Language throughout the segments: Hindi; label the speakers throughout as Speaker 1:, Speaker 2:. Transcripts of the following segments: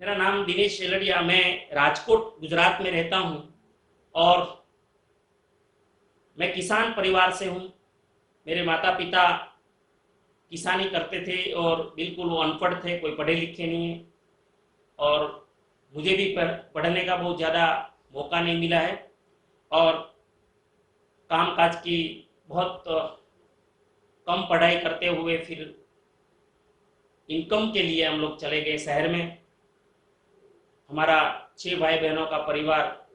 Speaker 1: मेरा नाम दिनेश शेलड़िया। मैं राजकोट गुजरात में रहता हूँ और मैं किसान परिवार से हूँ। मेरे माता पिता किसानी करते थे और बिल्कुल वो अनपढ़ थे, कोई पढ़े लिखे नहीं है। और मुझे भी पढ़ने का बहुत ज़्यादा मौका नहीं मिला है और कामकाज की बहुत कम पढ़ाई करते हुए फिर इनकम के लिए हम लोग चले गए शहर में। हमारा 6 भाई बहनों का परिवार,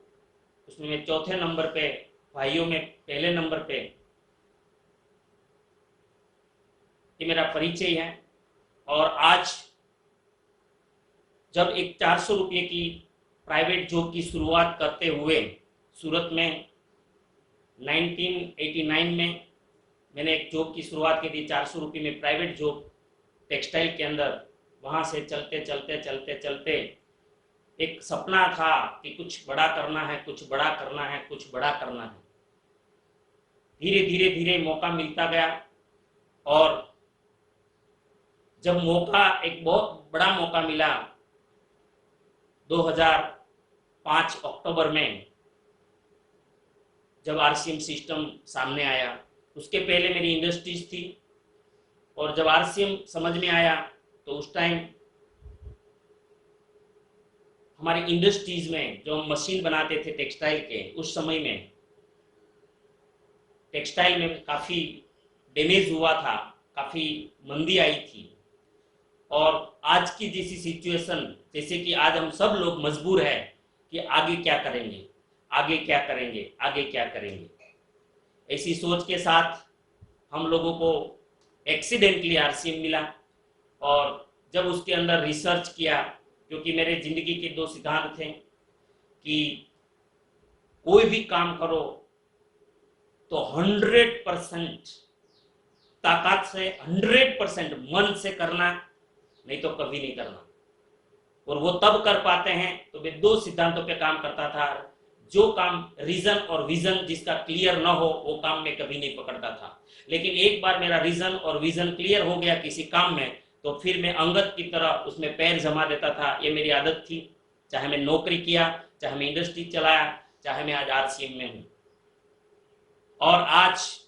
Speaker 1: उसमें मैं चौथे नंबर पे, भाइयों में पहले नंबर पे। ये मेरा परिचय है। और आज जब एक 400 रुपये की प्राइवेट जॉब की शुरुआत करते हुए सूरत में 1989 में मैंने एक जॉब की शुरुआत की थी, 400 रुपये में प्राइवेट जॉब टेक्सटाइल के अंदर। वहाँ से चलते चलते चलते चलते एक सपना था कि कुछ बड़ा करना है, कुछ बड़ा करना है, कुछ बड़ा करना है। धीरे धीरे धीरे मौका मिलता गया और जब मौका, एक बहुत बड़ा मौका मिला 2005 अक्टूबर में, जब आरसीएम सिस्टम सामने आया। उसके पहले मेरी इंडस्ट्रीज थी और जब आरसीएम समझ में आया तो उस टाइम हमारी इंडस्ट्रीज में जो हम मशीन बनाते थे टेक्सटाइल के, उस समय में टेक्सटाइल में काफ़ी डैमेज हुआ था, काफ़ी मंदी आई थी। और आज की जैसी सिचुएशन, जैसे कि आज हम सब लोग मजबूर है कि आगे क्या करेंगे, आगे क्या करेंगे, आगे क्या करेंगे। ऐसी सोच के साथ हम लोगों को एक्सीडेंटली आरसीएम मिला और जब उसके अंदर रिसर्च किया, क्योंकि मेरे ज़िंदगी के 2 सिद्धांत थे कि कोई भी काम करो तो 100% ताकत से, 100% मन से करना, नहीं तो कभी नहीं करना। और वो तब कर पाते हैं। तो मैं 2 सिद्धांतों पे काम करता था। जो काम रीजन और विजन जिसका क्लियर ना हो, वो काम मैं कभी नहीं पकड़ता था। लेकिन एक बार मेरा रीजन और विजन क्लियर हो गया किसी काम में, तो फिर मैं अंगद की तरह उसमें पैर जमा देता था। ये मेरी आदत थी, चाहे मैं नौकरी किया, चाहे मैं इंडस्ट्री चलाया, चाहे मैं आज आरसीएम में हूँ। और आज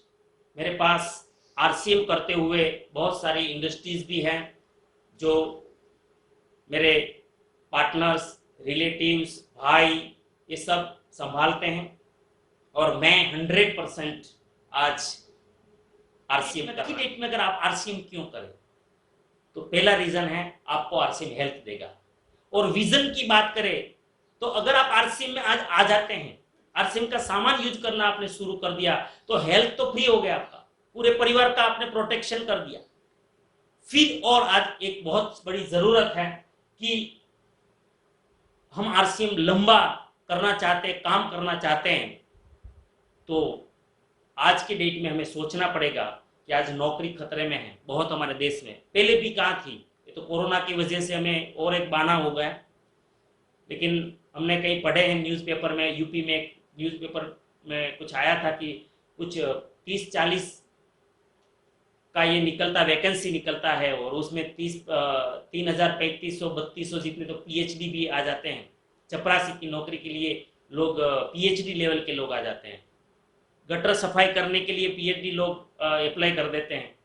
Speaker 1: मेरे पास आरसीएम करते हुए बहुत सारी इंडस्ट्रीज भी हैं जो मेरे पार्टनर्स, रिलेटिव्स, भाई, ये सब संभालते हैं। और मैं 100% आज आरसीएम की डेट में, अगर आप आरसीएम क्यों करें, तो पहला रीजन है आपको आरसीएम हेल्थ देगा। और विजन की बात करें तो अगर आप आरसीएम में आज आ जाते हैं, आरसीएम का सामान यूज करना आपने शुरू कर दिया, तो हेल्थ तो फ्री हो गया आपका, पूरे परिवार का आपने प्रोटेक्शन कर दिया। फिर और आज एक बहुत बड़ी जरूरत है कि हम आरसीएम लंबा करना चाहते हैं, काम करना चाहते हैं, तो आज के डेट में हमें सोचना पड़ेगा कि आज नौकरी खतरे में है बहुत हमारे देश में। पहले भी कहाँ थी, ये तो कोरोना की वजह से हमें और एक बहाना हो गया। लेकिन हमने कहीं पढ़े हैं न्यूज़पेपर में, यूपी में एक न्यूज़पेपर में कुछ आया था कि कुछ 30-40 का ये निकलता, वैकेंसी निकलता है और उसमें 3,3500-3,200 जितने तो पीएचडी भी आ जाते हैं। चपरासी की नौकरी के लिए लोग पीएचडी लेवल के लोग आ जाते हैं। गटर सफाई करने के लिए पीएचडी लोग अप्लाई कर देते हैं।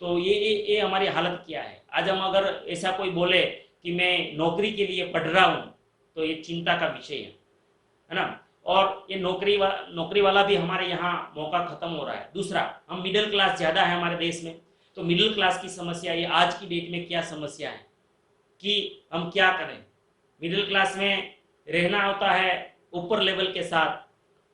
Speaker 1: तो ये हमारी हालत क्या है। आज हम अगर ऐसा कोई बोले कि मैं नौकरी के लिए पढ़ रहा हूँ, तो ये चिंता का विषय है ना। और ये नौकरी वाला भी हमारे यहाँ मौका खत्म हो रहा है। दूसरा, हम मिडिल क्लास ज़्यादा है हमारे देश में, तो मिडिल क्लास की समस्या, ये आज की डेट में क्या समस्या है कि हम क्या करें। मिडिल क्लास में रहना होता है ऊपर लेवल के साथ,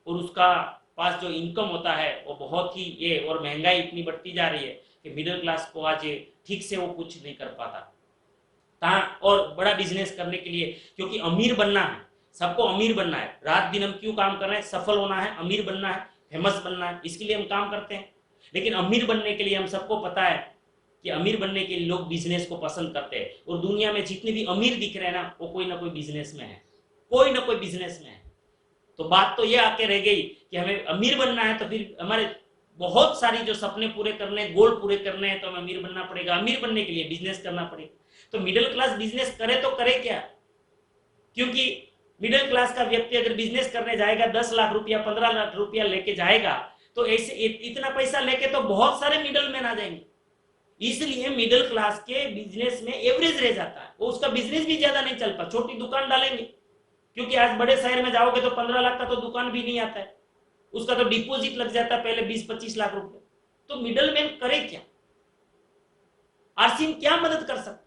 Speaker 1: और उसका पास जो इनकम होता है वो बहुत ही ये, और महंगाई इतनी बढ़ती जा रही है कि मिडिल क्लास को आज ठीक से वो कुछ नहीं कर पाता। और बड़ा बिजनेस करने के लिए, क्योंकि अमीर बनना है, सबको अमीर बनना है। रात दिन हम क्यों काम कर रहे हैं, सफल होना है, अमीर बनना है, फेमस बनना है, इसके लिए हम काम करते हैं। लेकिन अमीर बनने के लिए हम सबको पता है कि अमीर बनने के लिए लोग बिजनेस को पसंद करते हैं। और दुनिया में जितने भी अमीर दिख रहे हैं ना, वो कोई ना कोई बिजनेस में है, कोई ना कोई बिजनेस में है। तो बात तो ये आके रह गई कि हमें अमीर बनना है, तो फिर हमारे बहुत सारी जो सपने पूरे करने, गोल पूरे करने हैं, तो हमें अमीर बनना पड़ेगा। अमीर बनने के लिए बिजनेस करना पड़ेगा। तो मिडिल क्लास बिजनेस करे तो करे क्या? क्योंकि मिडिल क्लास का व्यक्ति अगर बिजनेस करने जाएगा 10 लाख रुपया 15 लाख रुपया लेके जाएगा, तो ऐसे इतना पैसा लेके तो बहुत सारे मिडिल मैन आ जाएंगे। इसलिए मिडिल क्लास के बिजनेस में एवरेज रह जाता है, वो उसका बिजनेस भी ज्यादा नहीं चल पा, छोटी दुकान डालेंगे, क्योंकि आज बड़े शहर में जाओगे तो 15 लाख का तो दुकान भी नहीं आता है, उसका तो डिपॉजिट लग जाता है पहले 20-25 लाख रुपए। तो मिडिल मैन करे क्या? आरसीएम क्या मदद कर सकता है?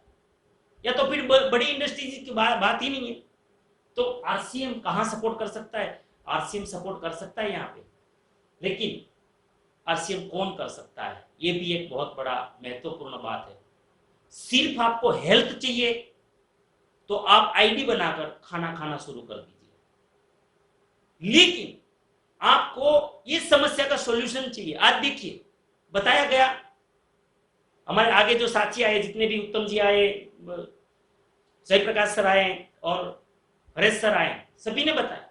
Speaker 1: या तो फिर बड़ी इंडस्ट्रीज की बात ही नहीं है। तो आरसीएम कहां सपोर्ट कर सकता है? आरसीएम सपोर्ट कर सकता है यहाँ पे, लेकिन आरसीएम कौन कर सकता है, ये भी एक बहुत बड़ा महत्वपूर्ण बात है। सिर्फ आपको हेल्थ चाहिए तो आप आईडी बनाकर खाना खाना शुरू कर दीजिए, लेकिन आपको इस समस्या का सॉल्यूशन चाहिए। आज देखिए बताया गया, हमारे आगे जो साथी आए, जितने भी उत्तम जी आए, जय प्रकाश सर आए और हरेश सर आए, सभी ने बताया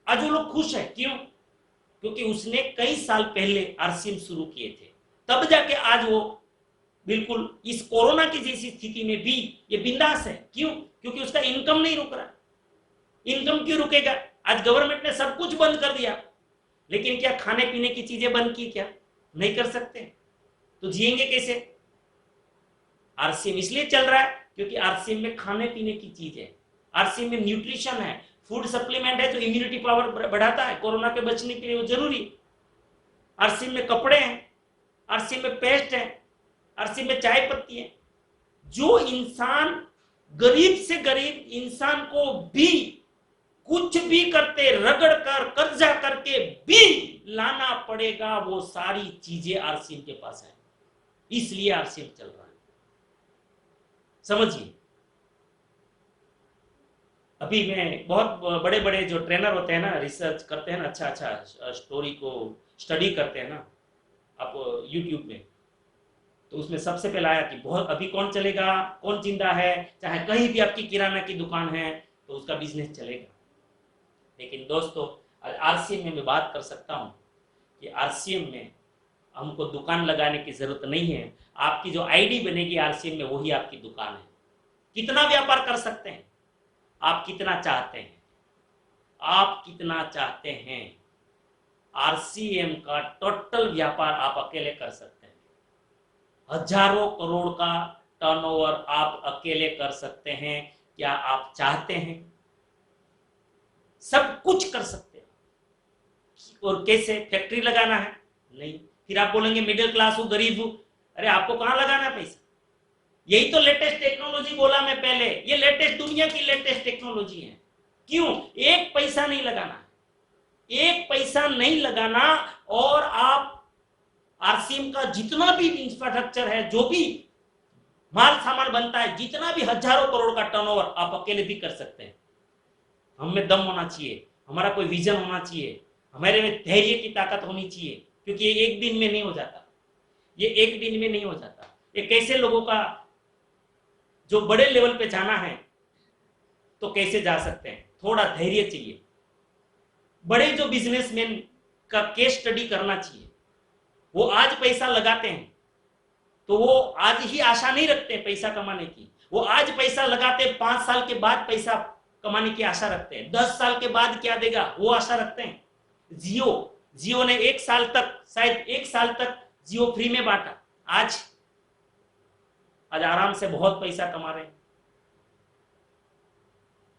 Speaker 1: आज वो लोग खुश है। क्यों? क्योंकि उसने कई साल पहले आरसीएम शुरू किए थे, तब जाके आज वो बिल्कुल इस कोरोना की जैसी स्थिति में भी ये बिंदास है। क्यों? क्योंकि उसका इनकम नहीं रुक रहा। इनकम क्यों रुकेगा? आज गवर्नमेंट ने सब कुछ बंद कर दिया, लेकिन क्या खाने पीने की चीजें बंद की? क्या नहीं कर सकते? तो जिएंगे कैसे? आरसीएम इसलिए चल रहा है क्योंकि आरसीएम में खाने पीने की चीज है, आरसीएम में न्यूट्रिशन है, फूड सप्लीमेंट है, जो इम्यूनिटी पावर बढ़ाता है, कोरोना के बचने के लिए वो जरूरी। आरसीएम में कपड़े हैं, आरसीएम में पेस्ट है, आरसीएम में चाय पत्ती है। जो इंसान गरीब से गरीब इंसान को भी कुछ भी करते रगड़ कर कर्जा करके भी लाना पड़ेगा, वो सारी चीजें आरसीएम के पास है, इसलिए आरसीएम चल रहा है। समझिए, अभी मैं बहुत बड़े बड़े जो ट्रेनर होते हैं ना, रिसर्च करते हैं ना, अच्छा अच्छा स्टोरी को स्टडी करते हैं ना आप यूट्यूब में, तो उसमें सबसे पहले आया कि बहुत अभी कौन चलेगा, कौन जिंदा है, चाहे कहीं भी आपकी किराना की दुकान है तो उसका बिजनेस चलेगा। लेकिन दोस्तों आरसीएम में मैं बात कर सकता हूं कि आरसीएम में हमको दुकान लगाने की जरूरत नहीं है। आपकी जो आईडी बनेगी आरसीएम में, वही आपकी दुकान है। कितना व्यापार कर सकते हैं आप? कितना चाहते हैं आप? कितना चाहते हैं? आरसीएम का टोटल व्यापार आप अकेले कर सकते हैं। हजारों करोड़ का टर्नओवर आप अकेले कर सकते हैं। क्या आप चाहते हैं? सब कुछ कर सकते हैं। और कैसे? फैक्ट्री लगाना है? नहीं। फिर आप बोलेंगे मिडिल क्लास हूं, गरीब हूं। अरे आपको कहां लगाना है पैसा? यही तो लेटेस्ट टेक्नोलॉजी बोला मैं पहले, ये लेटेस्ट दुनिया की लेटेस्ट टेक्नोलॉजी है। क्यों? एक पैसा नहीं लगाना, एक पैसा नहीं लगाना, और आप आरसीएम का जितना भी इंफ्रास्ट्रक्चर है, जो भी माल सामान बनता है, जितना भी हजारों करोड़ का टर्नओवर, आप अकेले भी कर सकते हैं। हमें दम होना चाहिए, हमारा कोई विजन होना चाहिए, हमारे में धैर्य की ताकत होनी चाहिए, क्योंकि ये एक दिन में नहीं हो जाता। ये एक दिन में नहीं हो जाता। ये कैसे लोगों का जो बड़े लेवल पे जाना है तो कैसे जा सकते हैं? थोड़ा धैर्य चाहिए। बड़े जो बिजनेसमैन का केस स्टडी करना चाहिए। वो आज पैसा लगाते हैं तो वो आज ही आशा नहीं रखते पैसा कमाने की। वो आज पैसा लगाते, 5 साल के बाद पैसा कमाने की आशा रखते हैं। 10 साल के बाद क्या देगा वो आशा रखते हैं। जियो ने 1 साल तक, शायद 1 साल तक जियो फ्री में बांटा। आज आराम से बहुत पैसा कमा रहे हैं।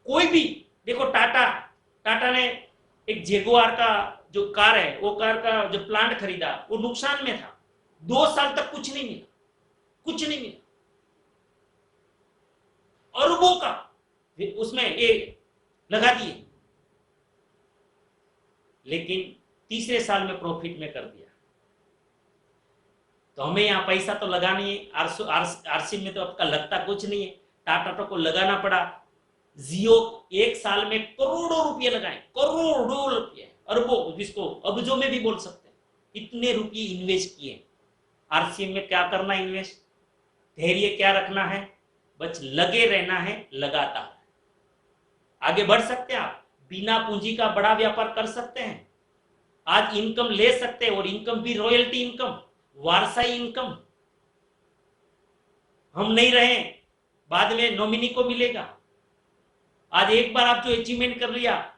Speaker 1: कोई भी देखो, टाटा ने एक जेगुआर का जो कार है, वो कार का जो प्लांट खरीदा, वो नुकसान में था। 2 साल तक कुछ नहीं मिला, कुछ नहीं मिला। अरबों का उसमें ये लगा दिए, लेकिन तीसरे साल में प्रॉफिट में कर दिया। तो हमें यहाँ पैसा तो लगाना ही है। आरसीएम में तो आपका लगता कुछ नहीं है। टाटा को लगाना पड़ा। जियो 1 साल में करोड़ों रुपये लगाए, करोड़ों रुपये, अरबों, जिसको अबजों में भी बोल सकते हैं, इतने रुपये इन्वेस्ट किए। आरसीएम में क्या करना है? इन्वेस्ट। धैर्य क्या रखना है? बस लगे रहना है, लगातार आगे बढ़ सकते हैं आप। बिना पूंजी का बड़ा व्यापार कर सकते हैं। आज इनकम ले सकते हैं, और इनकम भी रॉयल्टी इनकम, वारसाई इनकम। हम नहीं रहे बाद में नॉमिनी को मिलेगा। आज एक बार आप जो अचीवमेंट कर लिया,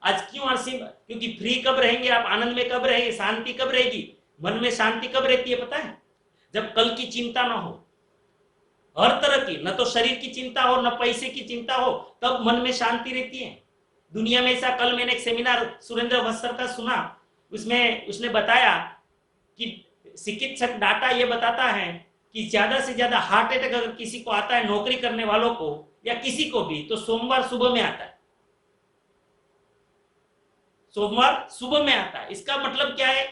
Speaker 1: आज क्यों आरसीएम? क्योंकि फ्री कब रहेंगे आप, आनंद में कब रहेंगे, शांति कब रहेगी, मन में शांति कब रहती है पता है? जब कल की चिंता ना हो, हर तरह की, न तो शरीर की चिंता हो न पैसे की चिंता हो, तब मन में शांति रहती है दुनिया में। ऐसा कल मैंने एक सेमिनार सुरेंद्र वत्सर का सुना, उसमें उसने बताया कि चिकित्सक डाटा ये बताता है कि ज्यादा से ज्यादा हार्ट अटैक अगर किसी को आता है, नौकरी करने वालों को या किसी को भी, तो सोमवार सुबह में आता है। सोमवार सुबह में आता है। इसका मतलब क्या है?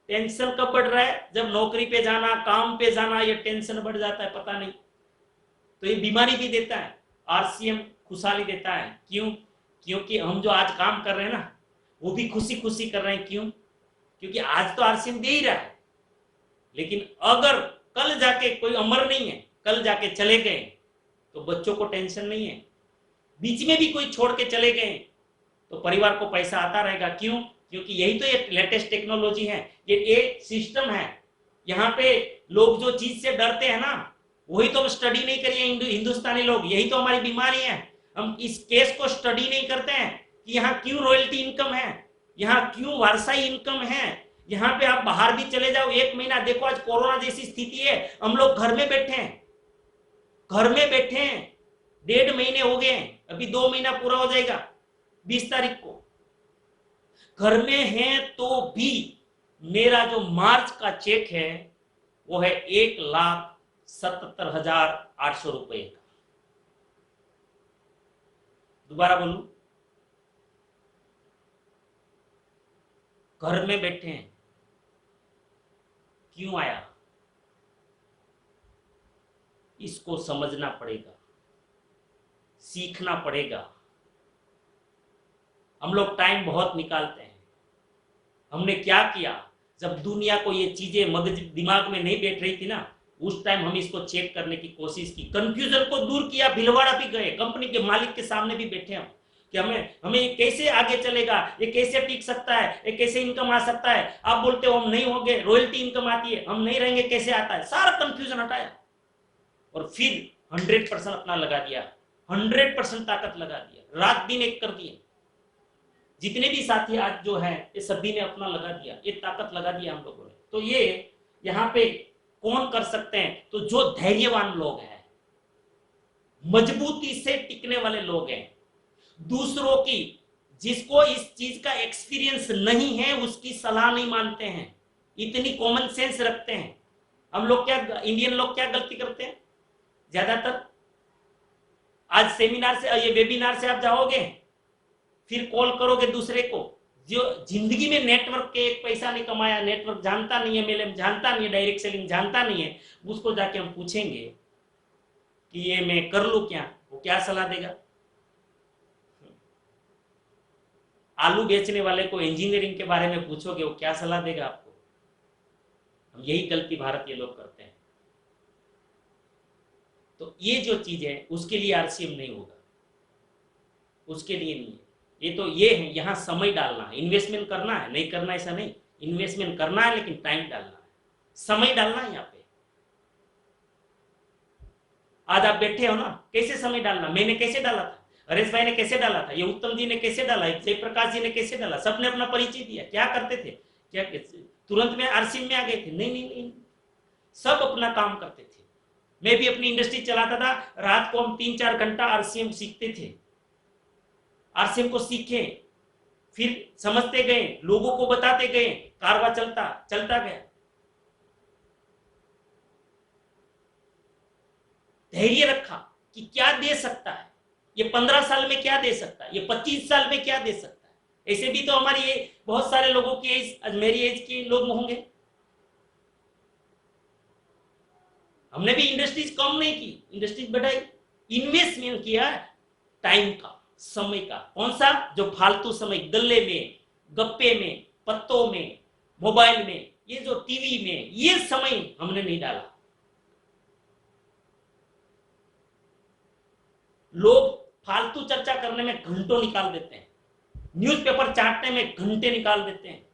Speaker 1: टेंशन कब बढ़ रहा है? जब नौकरी पे जाना, काम पे जाना, ये टेंशन बढ़ जाता है, पता नहीं। तो ये बीमारी भी देता है, आरसीएम खुशहाली देता है। क्यों? क्योंकि हम जो आज काम कर रहे हैं ना, वो भी खुशी खुशी कर रहे हैं। क्यों? क्योंकि आज तो आरसीएम दे ही रहा है, लेकिन अगर कल जाके कोई अमर नहीं है, कल जाके चले गए, तो बच्चों को टेंशन नहीं है। बीच में भी कोई छोड़ के चले गए तो परिवार को पैसा आता रहेगा। क्यों? क्योंकि यही तो ये लेटेस्ट टेक्नोलॉजी है, ये सिस्टम है। यहाँ पे लोग जो चीज से डरते हैं ना, वही तो स्टडी नहीं करिए हिंदुस्तानी लोग, यही तो हमारी बीमारी है। हम इस केस को स्टडी नहीं करते हैं कि यहाँ क्यों रॉयल्टी इनकम है, यहाँ क्यों वारसाई इनकम है। यहाँ पे आप बाहर भी चले जाओ, एक महीना देखो, आज कोरोना जैसी स्थिति है, हम लोग घर में बैठे हैं, घर में बैठे हैं, 1.5 महीने हो गए हैं, अभी 2 महीना पूरा हो जाएगा 20 तारीख को। घर में है तो भी मेरा जो मार्च का चेक है वो है 1,77,800 रुपए का। दोबारा बोलूं, घर में बैठे हैं। क्यों आया? इसको समझना पड़ेगा, सीखना पड़ेगा। हम लोग टाइम बहुत निकालते हैं। हमने क्या किया, जब दुनिया को ये चीजें मगज दिमाग में नहीं बैठ रही थी ना, उस टाइम हम इसको चेक करने की कोशिश की, कंफ्यूजन को दूर किया, भिलवाड़ा भी गए, कंपनी के मालिक के सामने भी बैठे हम कि हमें ये कैसे आगे चलेगा, ये कैसे टिक सकता है, ये कैसे इनकम आ सकता है। आप बोलते हो हम नहीं होंगे, रॉयल्टी इनकम आती है, हम नहीं रहेंगे, कैसे आता है? सारा कंफ्यूजन हटाया और फिर 100% अपना लगा दिया, 100% ताकत लगा दिया, रात दिन एक कर दिया। जितने भी साथी आज जो है, ये सभी ने अपना लगा दिया, ये ताकत लगा दिया हम लोगों ने। तो ये यहाँ पे कौन कर सकते हैं? तो जो धैर्यवान लोग हैं, मजबूती से टिकने वाले लोग हैं, दूसरों की, जिसको इस चीज का एक्सपीरियंस नहीं है, उसकी सलाह नहीं मानते हैं, इतनी कॉमन सेंस रखते हैं। हम लोग क्या, इंडियन लोग क्या गलती करते हैं ज्यादातर? आज सेमिनार से, ये वेबिनार से आप जाओगे, फिर कॉल करोगे दूसरे को जो जिंदगी में नेटवर्क के एक पैसा नहीं कमाया, नेटवर्क जानता नहीं है, मेल जानता नहीं है, डायरेक्ट सेलिंग जानता नहीं है, उसको जाके हम पूछेंगे कि ये मैं कर लूं क्या, वो क्या सलाह देगा? आलू बेचने वाले को इंजीनियरिंग के बारे में पूछोगे, वो क्या सलाह देगा आपको? हम यही गलती भारतीय लोग करते हैं। तो ये जो चीज है, उसके लिए आरसीएम नहीं होगा, उसके लिए नहीं है। ये तो ये है, यहाँ समय डालना है, इन्वेस्टमेंट करना है, नहीं करना ऐसा नहीं, इन्वेस्टमेंट करना है, लेकिन टाइम डालना है, समय डालना है। यहाँ पे आज आप बैठे हो ना, कैसे समय डालना, मैंने कैसे डाला था, हरेश भाई ने कैसे डाला था, ये उत्तम जी ने कैसे डाला, जयप्रकाश जी ने कैसे डाला, सबने अपना परिचय दिया। क्या करते थे? क्या तुरंत में आरसीएम में आ गए थे? नहीं नहीं नहीं, सब अपना काम करते थे। मैं भी अपनी इंडस्ट्री चलाता था, रात को हम 3-4 घंटा आरसीएम सीखते थे, आरसीएम को सीखे, फिर समझते गए, लोगों को बताते गए, कारवा चलता चलता गया। धैर्य रखा कि क्या दे सकता है, ये 15 साल में क्या दे सकता है, ये 25 साल में क्या दे सकता है। ऐसे भी तो हमारी ये बहुत सारे लोगों की एज, मेरी एज के लोग होंगे, हमने भी इंडस्ट्रीज कम नहीं की, इंडस्ट्रीज बढ़ाई, इन्वेस्टमेंट किया टाइम का, समय का। कौन सा? जो फालतू समय, गल्ले में, गप्पे में, पत्तों में, मोबाइल में, ये जो टीवी में, ये समय हमने नहीं डाला। लोग फालतू चर्चा करने में घंटों निकाल देते हैं, न्यूज़पेपर चाटने में घंटे निकाल देते हैं,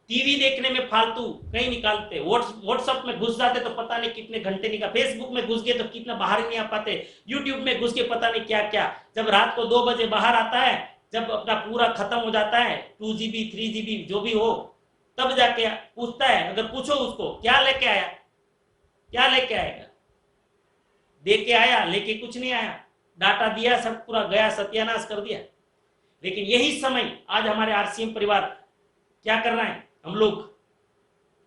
Speaker 1: टीवी देखने में फालतू कहीं निकालते, व्हाट्सएप में घुस जाते तो पता नहीं कितने घंटे निकाल, फेसबुक में घुस गए तो कितना बाहर ही नहीं आ पाते, यूट्यूब में घुस के पता नहीं क्या क्या। जब रात को 2 बजे बाहर आता है, जब अपना पूरा खत्म हो जाता है 2 GB 3 GB जो भी हो, तब जाके पूछता है। अगर पूछो उसको क्या लेके आया, क्या लेके आएगा? दे के आया, लेके कुछ नहीं आया, डाटा दिया, सब पूरा गया, सत्यानाश कर दिया। लेकिन यही समय आज हमारे आरसीएम परिवार क्या कर रहे हैं, हम लोग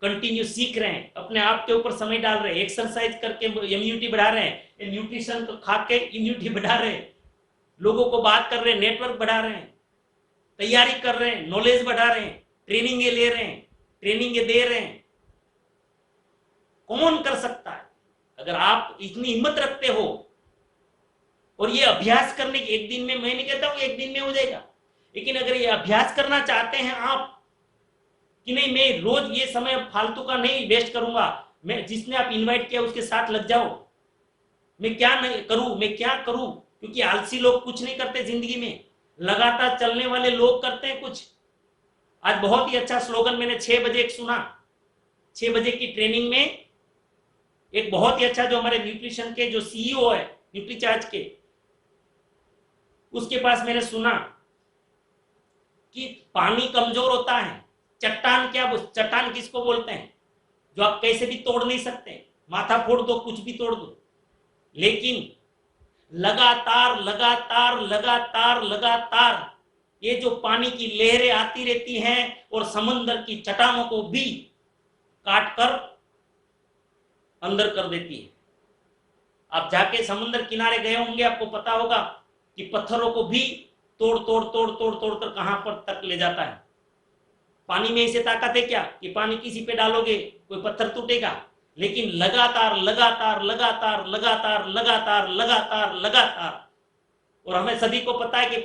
Speaker 1: कंटिन्यू सीख रहे हैं, अपने आप के ऊपर समय डाल रहे हैं, एक्सरसाइज करके इम्यूनिटी बढ़ा रहे हैं, न्यूट्रिशन को खा के इम्यूनिटी बढ़ा रहे हैं, लोगों को बात कर रहे हैं, नेटवर्क बढ़ा रहे हैं, तैयारी कर रहे हैं, नॉलेज बढ़ा रहे हैं, ट्रेनिंग ले रहे हैं, ट्रेनिंग दे रहे हैं। कौन कर सकता है? अगर आप इतनी हिम्मत रखते हो और ये अभ्यास करने की, एक दिन में, मैं नहीं कहता हूं एक दिन में हो जाएगा, लेकिन अगर ये अभ्यास करना चाहते हैं आप कि नहीं मैं रोज ये समय फालतू का नहीं वेस्ट करूंगा, मैं जिसने आप इनवाइट किया उसके साथ लग जाओ, मैं क्या नहीं करूं, मैं क्या करूं, क्योंकि आलसी लोग कुछ नहीं करते जिंदगी में, लगातार चलने वाले लोग करते हैं कुछ। आज बहुत ही अच्छा स्लोगन मैंने 6 बजे एक सुना, 6 बजे की ट्रेनिंग में एक बहुत ही अच्छा, जो हमारे न्यूट्रिशन के जो सीईओ है न्यूट्रीचार्ज के, उसके पास मैंने सुना कि पानी कमजोर होता है, चट्टान क्या, चट्टान किसको बोलते हैं, जो आप कैसे भी तोड़ नहीं सकते, माथा फोड़ दो, कुछ भी तोड़ दो, लेकिन लगातार लगातार लगातार लगातार ये जो पानी की लहरें आती रहती हैं और समंदर की चट्टानों को भी काट कर अंदर कर देती है। आप जाके समुद्र किनारे गए होंगे, आपको पता होगा कि पत्थरों को भी तोड़ तोड़ तोड़ तोड़ तोड़ कर कहां पर तक ले जाता है। पानी में ऐसे ताकत है क्या कि पानी किसी पे डालोगे कोई पत्थर टूटेगा, लेकिन लगातार लगातार लगातार लगातार लगातार लगातार लगातार, और हमें सभी को पता है कि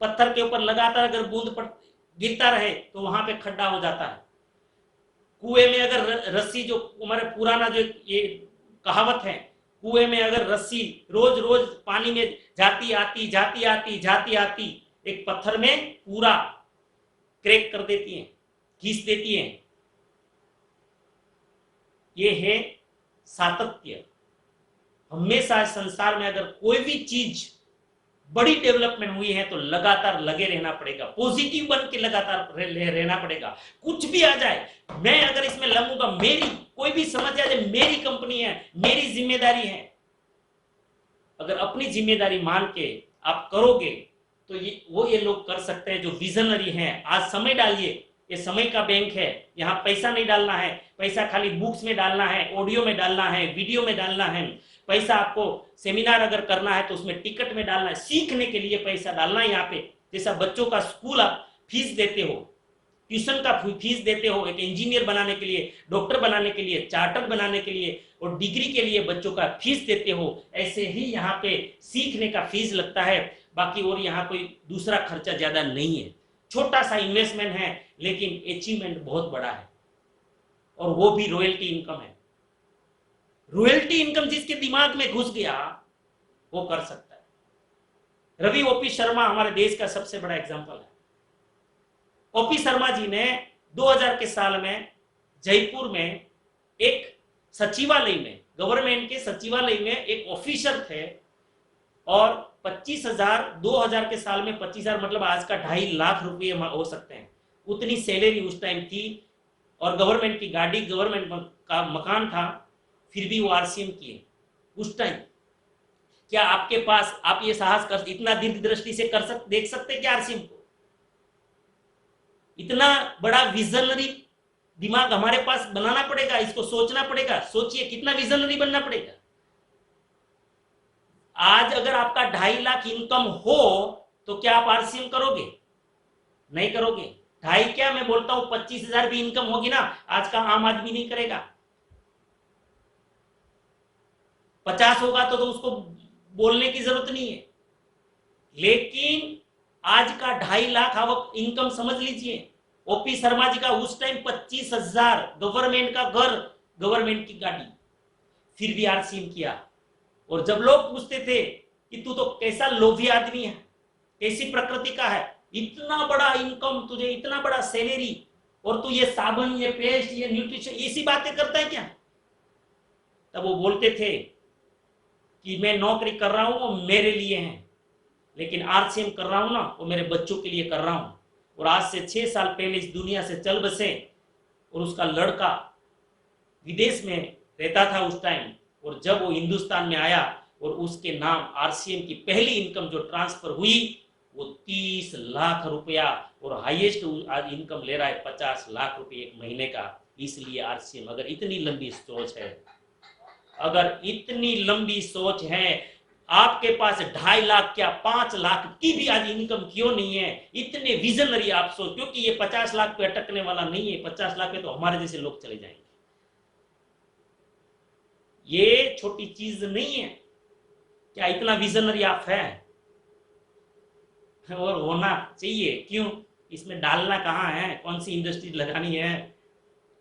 Speaker 1: पत्थर के ऊपर लगातार अगर बूंद गिरता रहे तो वहां पे खड्डा हो जाता है। कुएं में अगर रस्सी, जो हमारे पुराना जो ये कहावत है, कुएं में अगर रस्सी रोज रोज पानी में जाती आती जाती आती जाती आती एक पत्थर में पूरा क्रैक कर देती है, घिस देती है। ये है सातत्य। हमेशा संसार में अगर कोई भी चीज बड़ी डेवलपमेंट हुई है तो लगातार लगे रहना पड़ेगा, पॉजिटिव बन के लगातार रहना पड़ेगा। कुछ भी आ जाए, मैं अगर इसमें लगूंगा, मेरी कोई भी समस्या है, मेरी कंपनी है, मेरी जिम्मेदारी है, अगर अपनी जिम्मेदारी मान के आप करोगे तो ये लोग कर सकते हैं जो विजनरी हैं। आज समय डालिए, ये समय का बैंक है, यहाँ पैसा नहीं डालना है, पैसा खाली बुक्स में डालना है, ऑडियो में डालना है, वीडियो में डालना है, पैसा आपको सेमिनार अगर करना है तो उसमें टिकट में डालना है, सीखने के लिए पैसा डालना है। यहाँ पे जैसा बच्चों का स्कूल आप फीस देते हो, ट्यूशन का फीस देते हो, एक इंजीनियर बनाने के लिए, डॉक्टर बनाने के लिए, चार्टर बनाने के लिए और डिग्री के लिए बच्चों का फीस देते हो, ऐसे ही यहाँ पे सीखने का फीस लगता है। बाकी और यहाँ कोई दूसरा खर्चा ज्यादा नहीं है, छोटा सा इन्वेस्टमेंट है, लेकिन अचीवमेंट बहुत बड़ा है, और वो भी रॉयल्टी इनकम है। रॉयल्टी इनकम जिसके दिमाग में घुस गया वो कर सकता है। रवि ओपी शर्मा हमारे देश का सबसे बड़ा एग्जांपल है। ओपी शर्मा जी ने 2000 के साल में जयपुर में एक सचिवालय में, गवर्नमेंट के सचिवालय में एक ऑफिसर थे, और 25,000, 2000 के साल में 25,000 मतलब आज का 2.5 लाख रुपये हो सकते हैं, उतनी सैलरी उस टाइम थी, और गवर्नमेंट की गाड़ी, गवर्नमेंट का मकान था, फिर भी वो आरसीएम किए उस टाइम। क्या आपके पास, आप ये साहस कर, इतना दीर्घ दृष्टि से देख सकते क्या आरसीएम को? इतना बड़ा विजनरी दिमाग हमारे पास बनाना पड़ेगा, इसको सोचना पड़ेगा। सोचिए कितना विजनरी बनना पड़ेगा। आज अगर आपका 2.5 लाख इनकम हो तो क्या आप आरसीएम करोगे? नहीं करोगे। 2.5 क्या, मैं बोलता हूं 25,000 भी इनकम होगी ना, आज का आम आदमी नहीं करेगा। 50 होगा तो उसको बोलने की जरूरत नहीं है, लेकिन आज का 2.5 लाख आवक इनकम समझ लीजिए। ओपी शर्मा जी का उस टाइम 25,000, गवर्नमेंट का घर, गवर्नमेंट की गाड़ी, फिर भी आरसीएम किया। और जब लोग पूछते थे कि तू तो कैसा लोभी आदमी है, कैसी प्रकृति का है, इतना बड़ा इनकम तुझे, इतना बड़ा सैलरी, और तू ये साबुन, ये पेस्ट, ये न्यूट्रिशन, इसी बातें करता है क्या? तब वो बोलते थे कि मैं नौकरी कर रहा हूं वो मेरे लिए है, लेकिन आरसीएम कर रहा हूं ना वो मेरे बच्चों के लिए कर रहा हूं। और आज से 6 साल पहले इस दुनिया से चल बसे और उसका लड़का विदेश में रहता था उस टाइम, और जब वो हिंदुस्तान में आया और उसके नाम आरसीएम की पहली इनकम जो ट्रांसफर हुई वो 30 लाख रुपया, और हाईएस्ट आज इनकम ले रहा है 50 लाख रुपए एक महीने का। इसलिए आरसीएम, अगर इतनी लंबी सोच है, अगर इतनी लंबी सोच है, आपके पास 2.5 लाख क्या 5 लाख की भी आज इनकम क्यों नहीं है? इतने विजनरी आप सोच, क्योंकि ये 50 लाख पे अटकने वाला नहीं है। 50 लाख पे तो हमारे जैसे लोग चले जाएंगे। ये छोटी चीज नहीं है। क्या इतना विजनरी आप है? और होना चाहिए। क्यों? इसमें डालना कहाँ है? कौन सी इंडस्ट्री लगानी है?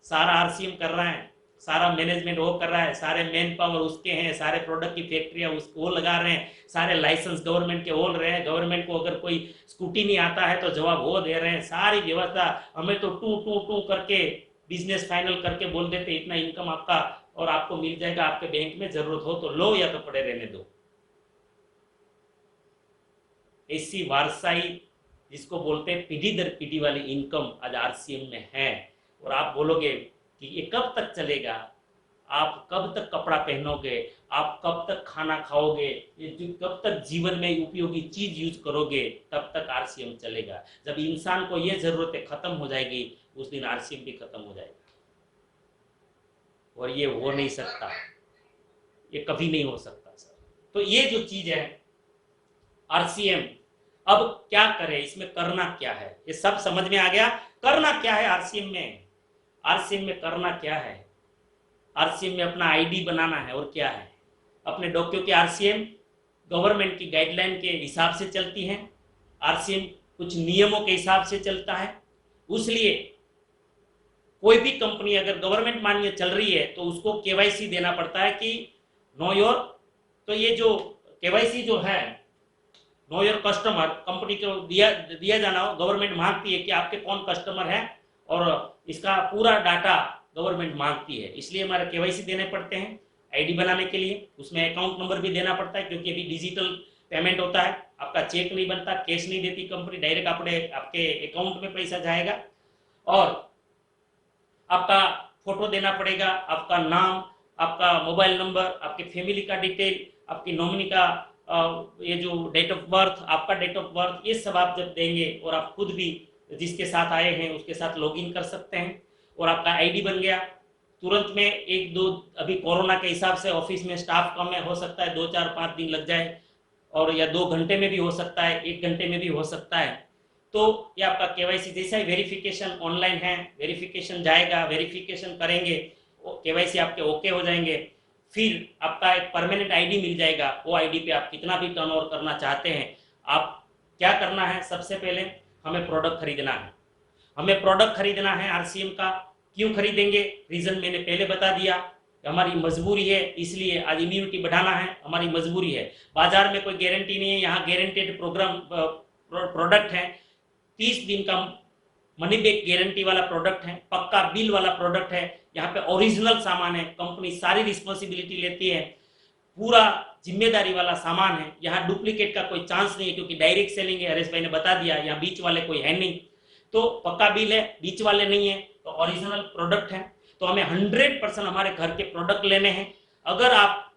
Speaker 1: सारा आरसीएम कर रहा है, सारा मैनेजमेंट वो कर रहा है, सारे मैन पावर उसके हैं, सारे प्रोडक्ट की फैक्ट्रियां उसको वो लगा रहे हैं, सारे लाइसेंस गवर्नमेंट के बोल रहे हैं। गवर्नमेंट को अगर कोई स्कूटी नहीं आता है तो जवाब वो दे रहे हैं। सारी व्यवस्था, हमें तो टू टू टू करके बिजनेस फाइनल करके बोल देते इतना इनकम आपका और आपको मिल जाएगा आपके बैंक में, जरूरत हो तो लो या तो पड़े रहने दो। ऐसी वारसाई जिसको बोलते हैं पीढ़ी दर पीढ़ी वाली इनकम आज आरसीएम में है। और आप बोलोगे कि ये कब तक चलेगा? आप कब तक कपड़ा पहनोगे? आप कब तक खाना खाओगे? ये कब तक जीवन में उपयोगी चीज यूज करोगे? तब तक आरसीएम चलेगा। जब इंसान को ये जरूरतें खत्म हो जाएगी उस दिन आरसीएम भी खत्म हो जाएगा। और ये हो नहीं सकता, ये कभी नहीं हो सकता सर। तो ये जो चीज है आरसीएम, अब क्या करें, इसमें करना क्या है? ये सब समझ में आ गया। करना क्या है आरसीएम में? आरसीएम में करना क्या है? आरसीएम में अपना आईडी बनाना है। और क्या है? अपने डॉक्यूमेंट की आरसीएम गवर्नमेंट की गाइडलाइन के हिसाब से चलती है। आरसीएम कुछ नियमों के हिसाब से चलता है। उसलिए कोई भी कंपनी अगर गवर्नमेंट मान्य चल रही है तो उसको केवाईसी देना पड़ता है कि नो योर, तो ये जो केवाईसी जो है नो योर कस्टमर, कंपनी को दिया जाना हो, गवर्नमेंट मांगती है कि आपके कौन कस्टमर है और इसका पूरा डाटा गवर्नमेंट मांगती है। इसलिए हमारे केवाईसी देने पड़ते हैं आईडी बनाने के लिए। उसमें अकाउंट नंबर भी देना पड़ता है क्योंकि अभी डिजिटल पेमेंट होता है। आपका चेक नहीं बनता, कैश नहीं देती कंपनी, डायरेक्ट आपके अकाउंट में पैसा जाएगा। और आपका फोटो देना पड़ेगा, आपका नाम, आपका मोबाइल नंबर, आपके फैमिली का डिटेल, आपकी नॉमिनी का ये जो डेट ऑफ बर्थ, आपका डेट ऑफ बर्थ, ये सब आप जब देंगे और आप खुद भी जिसके साथ आए हैं उसके साथ लॉगिन कर सकते हैं और आपका आईडी बन गया। तुरंत में 1-2, अभी कोरोना के हिसाब से ऑफिस में स्टाफ कम है, हो सकता है 2-4-5 दिन लग जाए, और या 2 घंटे में भी हो सकता है, 1 घंटे में भी हो सकता है। तो ये आपका केवाईसी जैसा ही वेरिफिकेशन ऑनलाइन है, वेरिफिकेशन जाएगा, वेरिफिकेशन करेंगे, केवाईसी आपके ओके हो जाएंगे। फिर आपका एक परमानेंट आईडी मिल जाएगा। वो आईडी पे आप कितना भी टर्नओवर करना चाहते हैं। आप क्या करना है, सबसे पहले हमें प्रोडक्ट खरीदना है। हमें प्रोडक्ट खरीदना है आरसीएम का। क्यों खरीदेंगे? रीजन मैंने पहले बता दिया, हमारी मजबूरी है, इसलिए आज इम्यूनिटी बढ़ाना है, हमारी मजबूरी है। बाजार में कोई गारंटी नहीं है, यहाँ गारंटेड प्रोडक्ट है, 30 दिन का मनी बैक गारंटी वाला प्रोडक्ट है, पक्का बिल वाला प्रोडक्ट है। यहाँ पे ओरिजिनल सामान है, कंपनी सारी रिस्पॉन्सिबिलिटी लेती है, पूरा जिम्मेदारी वाला सामान है। यहाँ डुप्लीकेट का कोई चांस नहीं है क्योंकि डायरेक्ट सेलिंग है, हरेश भाई ने बता दिया, यहाँ बीच वाले कोई है नहीं। तो पक्का बिल है, बीच वाले नहीं है, तो ओरिजिनल प्रोडक्ट है। तो हमें 100% हमारे घर के प्रोडक्ट लेने हैं। अगर आप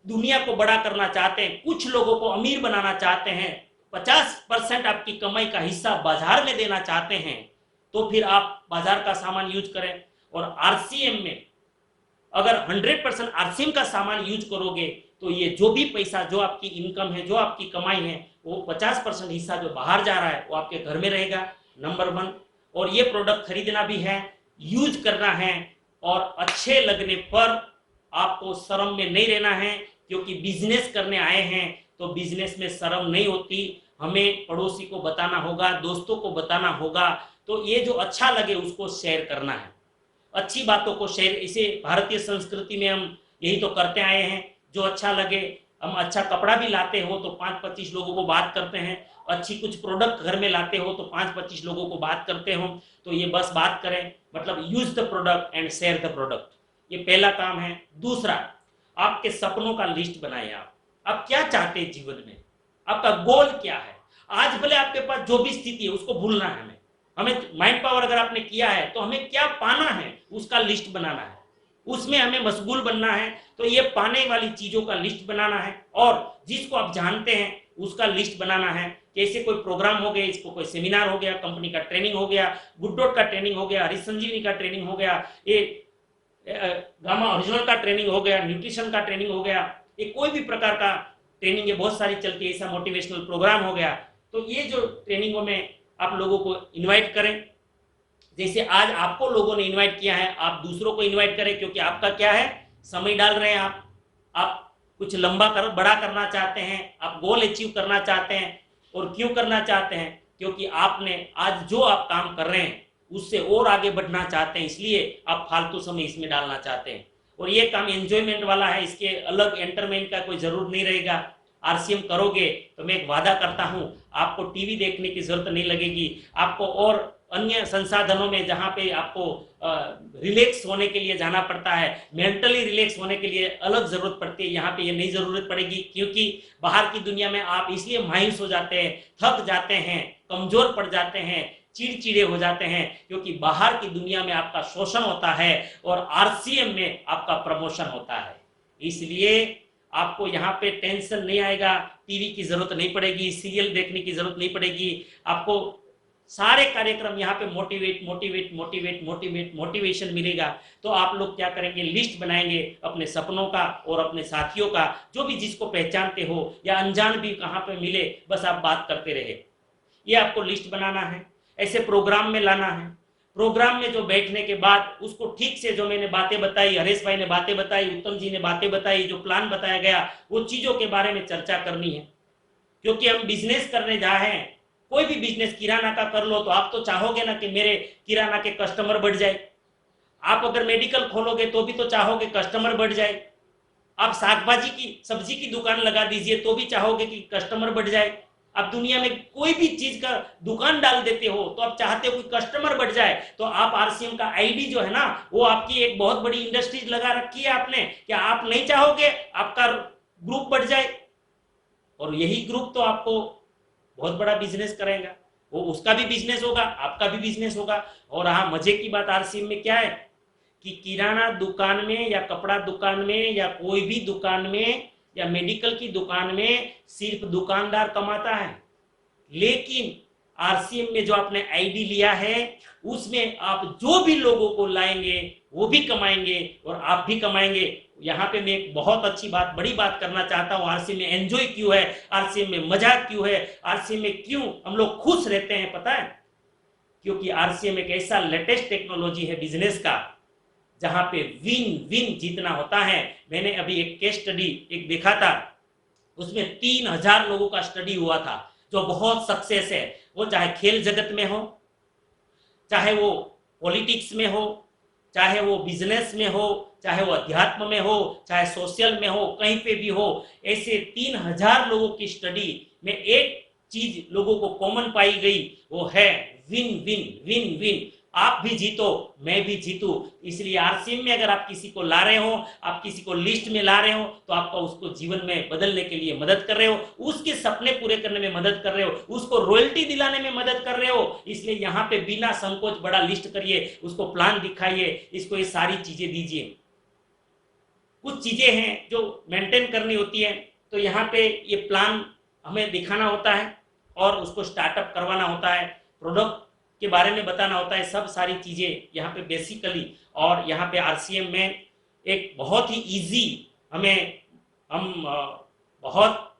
Speaker 1: दुनिया को बड़ा करना चाहते हैं, कुछ लोगों को अमीर बनाना चाहते हैं, 50% आपकी कमाई का हिस्सा बाजार में देना चाहते हैं, तो फिर आप बाजार का सामान यूज करें। और आरसीएम में अगर 100% आरसीएम का सामान यूज करोगे तो ये जो भी पैसा, जो आपकी इनकम है, जो आपकी कमाई है, वो 50% हिस्सा जो बाहर जा रहा है वो आपके घर में रहेगा, नंबर 1। और ये प्रोडक्ट खरीदना भी है, यूज करना है, और अच्छे लगने पर आपको शर्म में नहीं रहना है, क्योंकि बिजनेस करने आए हैं तो बिजनेस में शर्म नहीं होती। हमें पड़ोसी को बताना होगा, दोस्तों को बताना होगा। तो ये जो अच्छा लगे उसको शेयर करना है, अच्छी बातों को शेयर। इसे भारतीय संस्कृति में हम यही तो करते आए हैं, जो अच्छा लगे हम अच्छा कपड़ा भी लाते हो तो 5-25 लोगों को बात करते हैं, अच्छी कुछ प्रोडक्ट घर में लाते हो तो 5-25 लोगों को बात करते हो। तो ये बस बात करें, मतलब use the product and share the product, ये पहला काम है। दूसरा, आपके सपनों का लिस्ट बनाएं। आप क्या चाहते हैं जीवन में, आपका गोल क्या है। आज भले आपके पास जो भी स्थिति है उसको भूलना है, हमें माइंड पावर अगर आपने किया है तो हमें क्या पाना है उसका लिस्ट बनाना है, उसमें हमें मशगूल बनना है। तो ये पाने वाली चीजों का लिस्ट बनाना है, और जिसको आप जानते हैं उसका लिस्ट बनाना है। जैसे कोई प्रोग्राम हो गया, इसको कोई सेमिनार हो गया, कंपनी का ट्रेनिंग हो गया, गुड डॉट का ट्रेनिंग हो गया, हरीश संजीवनी का ट्रेनिंग हो गया, ये गामा ओरिजिनल का ट्रेनिंग हो गया, न्यूट्रिशन का ट्रेनिंग हो गया, ये कोई भी प्रकार का ट्रेनिंग है, बहुत सारी चलती है, ऐसा मोटिवेशनल प्रोग्राम हो गया। तो ये जो ट्रेनिंगों में आप लोगों को इनवाइट करें, जैसे आज आपको लोगों ने इनवाइट किया है, आप दूसरों को इनवाइट करें, क्योंकि आपका क्या है, समय डाल रहे हैं आप कुछ लंबा बड़ा करना चाहते हैं, आप गोल अचीव करना चाहते हैं। और क्यों करना चाहते हैं, क्योंकि आपने आज जो आप काम कर रहे हैं उससे और आगे बढ़ना चाहते हैं, इसलिए आप फालतू समय इसमें डालना चाहते हैं। और ये काम एंजॉयमेंट वाला है, इसके अलग एंटरटेनमेंट का कोई जरूरत नहीं रहेगा। आरसीएम करोगे तो मैं एक वादा करता हूं, आपको टीवी देखने की जरूरत नहीं लगेगी, आपको और अन्य संसाधनों में जहां पे आपको रिलैक्स होने के लिए जाना पड़ता है, मेंटली रिलैक्स होने के लिए अलग जरूरत पड़ती है, यहाँ पे ये नहीं जरूरत पड़ेगी। क्योंकि बाहर की दुनिया में आप इसलिए मायूस हो जाते हैं, थक जाते हैं, कमजोर पड़ जाते हैं, चिड़चिड़े हो जाते हैं, क्योंकि बाहर की दुनिया में आपका शोषण होता है और आरसीएम में आपका प्रमोशन होता है। इसलिए आपको यहाँ पे टेंशन नहीं आएगा, टीवी की जरूरत नहीं पड़ेगी, सीरियल देखने की जरूरत नहीं पड़ेगी। आपको सारे कार्यक्रम यहाँ पे motivate motivate motivate motivate motivation मिलेगा। तो आप लोग क्या करेंगे, लिस्ट बनाएंगे अपने सपनों का और अपने साथियों का, जो भी जिसको पहचानते हो या अनजान भी कहाँ पे मिले, बस आप बात करते रहे। ये आपको लिस्ट बनाना है, ऐसे प्रोग्राम में लाना है। प्रोग्राम में जो बैठने के बाद उसको ठीक से, जो मैंने बातें बताई, हरेश भाई ने बातें बताई, उत्तम जी ने बातें बताई, जो प्लान बताया गया, वो चीजों के बारे में चर्चा करनी है। क्योंकि हम बिजनेस करने जा रहे हैं, कोई भी बिजनेस किराना का कर लो तो आप तो चाहोगे ना कि मेरे किराना के कस्टमर बढ़ जाए। आप अगर मेडिकल खोलोगे तो भी तो चाहोगे कस्टमर बढ़ जाए। आप साग सब्जी की दुकान लगा दीजिए तो भी चाहोगे कि कस्टमर बढ़ जाए। आप दुनिया में कोई भी चीज का दुकान डाल देते हो तो आप चाहते हो कि कस्टमर बढ़ जाए। तो आप आरसीएम का आईडी जो है ना, वो आपकी एक बहुत बड़ी इंडस्ट्रीज लगा रखी है आपने, क्या आप नहीं चाहोगे आपका ग्रुप बढ़ जाए? और यही ग्रुप तो आपको बहुत बड़ा बिजनेस करेगा, वो उसका भी बिजनेस होगा, आपका भी बिजनेस होगा। और हाँ, मजे की बात आरसीएम में क्या है कि किराना दुकान में या कपड़ा दुकान में या कोई भी दुकान में या मेडिकल की दुकान में सिर्फ दुकानदार कमाता है, लेकिन आरसीएम में जो आपने आईडी लिया है उसमें आप जो भी लोगों को लाएंगे वो भी कमाएंगे और आप भी कमाएंगे। यहाँ पे मैं एक बहुत अच्छी बात, बड़ी बात करना चाहता हूँ, आरसीएम में एंजॉय क्यों है, आरसीएम में मजा क्यों है, आरसीएम में क्यों हम लोग खुश रहते हैं, पता है? क्योंकि आरसीएम एक ऐसा लेटेस्ट टेक्नोलॉजी है बिजनेस का जहां पे विन विन जीतना होता है। मैंने अभी एक केस स्टडी एक देखा था, उसमें 3000 लोगों का स्टडी हुआ था जो बहुत सक्सेस है। वो चाहे खेल जगत में हो, चाहे वो पॉलिटिक्स में हो, चाहे वो बिजनेस में हो, चाहे वो अध्यात्म में हो, चाहे सोशल में हो, कहीं पे भी हो, ऐसे 3000 लोगों की स्टडी में एक चीज लोगों को कॉमन पाई गई, वो है विन विन विन विन। आप भी जीतो, मैं भी जीतू। इसलिए आरसीएम में अगर आप किसी को ला रहे हो, आप किसी को लिस्ट में ला रहे हो, तो आपका उसको जीवन में बदलने के लिए मदद कर रहे हो, उसके सपने पूरे करने में मदद कर रहे हो, उसको रॉयल्टी दिलाने में मदद कर रहे हो। इसलिए यहाँ पे बिना संकोच बड़ा लिस्ट करिए, उसको प्लान दिखाइए, इसको ये सारी चीजें दीजिए। कुछ चीजें हैं जो मेंटेन करनी होती है, तो यहाँ पे ये प्लान हमें दिखाना होता है और उसको स्टार्टअप करवाना होता है, प्रोडक्ट के बारे में बताना होता है, सब सारी चीजें यहाँ पे बेसिकली। और यहाँ पे आरसीएम में एक बहुत ही इजी, हम बहुत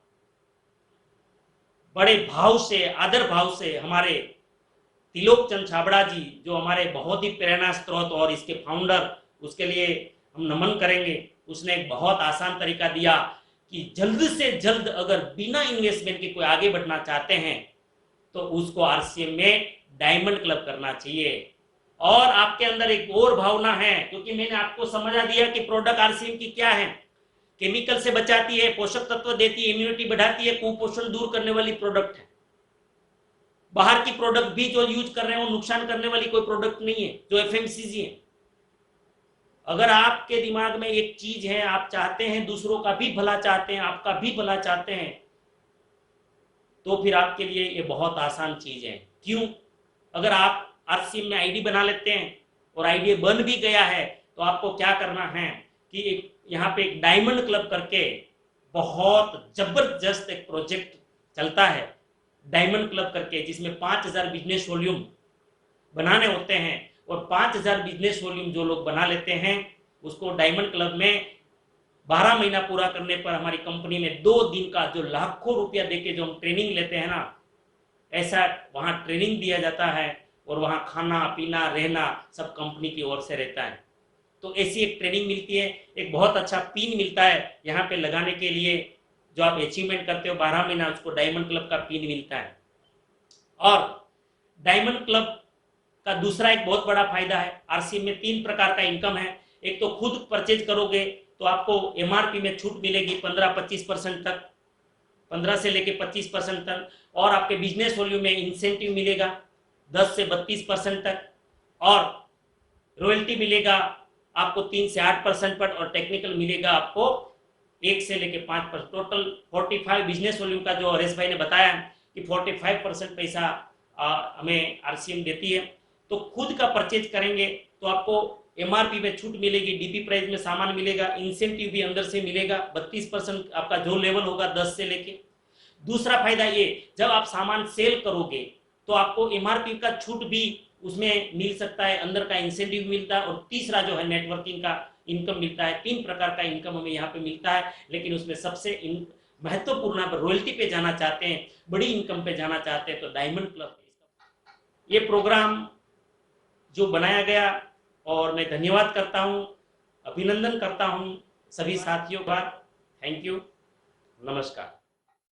Speaker 1: बड़े भाव से, आदर भाव से हमारे त्रिलोक चंद छाबड़ा जी, जो हमारे बहुत ही प्रेरणा स्रोत और इसके फाउंडर, उसके लिए हम नमन करेंगे। उसने एक बहुत आसान तरीका दिया कि जल्द से जल्द अगर बिना इन्वेस्टमेंट के कोई आगे बढ़ना चाहते हैं तो उसको आरसीएम में डायमंड क्लब करना चाहिए। और आपके अंदर एक और भावना है, क्योंकि मैंने आपको समझा दिया कि प्रोडक्ट आरसीएम की क्या है। केमिकल से बचाती है, पोषक तत्व देती है, इम्यूनिटी बढ़ाती है, कुपोषण दूर करने वाली प्रोडक्ट है। बाहर की प्रोडक्ट भी जो यूज कर रहे हैं वो नुकसान करने वाली कोई प्रोडक्ट नहीं है, जो एफएमसीजी है। अगर आपके दिमाग में एक चीज है, आप चाहते हैं दूसरों का भी भला चाहते हैं, आपका भी भला चाहते हैं, तो फिर आपके लिए ये बहुत आसान चीज है। क्यों? अगर आप आरसीएम में आईडी बना लेते हैं और आईडी बन भी गया है, तो आपको क्या करना है कि यहाँ पे एक डायमंड क्लब करके बहुत जबरदस्त एक प्रोजेक्ट चलता है, डायमंड क्लब करके, जिसमें 5000 बिजनेस वॉल्यूम बनाने होते हैं, और 5000 बिजनेस वॉल्यूम जो लोग बना लेते हैं उसको डायमंड क्लब में 12 महीना पूरा करने पर हमारी कंपनी में 2 दिन का जो लाखों रुपया देके जो हम ट्रेनिंग लेते हैं ना, ऐसा वहाँ ट्रेनिंग दिया जाता है, और वहाँ खाना पीना रहना सब कंपनी की ओर से रहता है। तो ऐसी एक ट्रेनिंग मिलती है, एक बहुत अच्छा पिन मिलता है यहाँ पे लगाने के लिए, जो आप अचीवमेंट करते हो 12 महीना, उसको डायमंड क्लब का पिन मिलता है। और डायमंड क्लब का दूसरा एक बहुत बड़ा फायदा है, आरसीएम में 3 प्रकार का इनकम है। एक तो खुद परचेज करोगे तो आपको एमआरपी में छूट मिलेगी 15-25% तक, 15 से लेके 25% तक, और आपके बिजनेस वॉल्यूम में इंसेंटिव मिलेगा 10 से 32% तक, और रॉयल्टी मिलेगा आपको 3 से 8% पर, और टेक्निकल मिलेगा आपको 1 से लेके 5%। टोटल 45 बिजनेस वॉल्यूम का जो हरेश भाई ने बताया कि 45% पैसा हमें आरसीएम देती है। तो खुद का परचेज करेंगे तो आपको एमआरपी में छूट मिलेगी, डीपी प्राइस में सामान मिलेगा, इंसेंटिव भी अंदर से मिलेगा 32% आपका जो लेवल होगा 10 से लेके। दूसरा फायदा ये, जब आप सामान सेल करोगे तो आपको एमआरपी का छूट भी उसमें मिल सकता है, अंदर का इंसेंटिव मिलता है, और तीसरा जो है नेटवर्किंग का इनकम मिलता है। 3 प्रकार का इनकम हमें यहाँ पे मिलता है, लेकिन उसमें सबसे महत्वपूर्ण रॉयल्टी पे जाना चाहते हैं, बड़ी इनकम पे जाना चाहते हैं, तो डायमंड क्लब ये प्रोग्राम जो बनाया गया, और मैं धन्यवाद करता हूँ, अभिनंदन करता हूँ सभी साथियों का। थैंक यू, नमस्कार।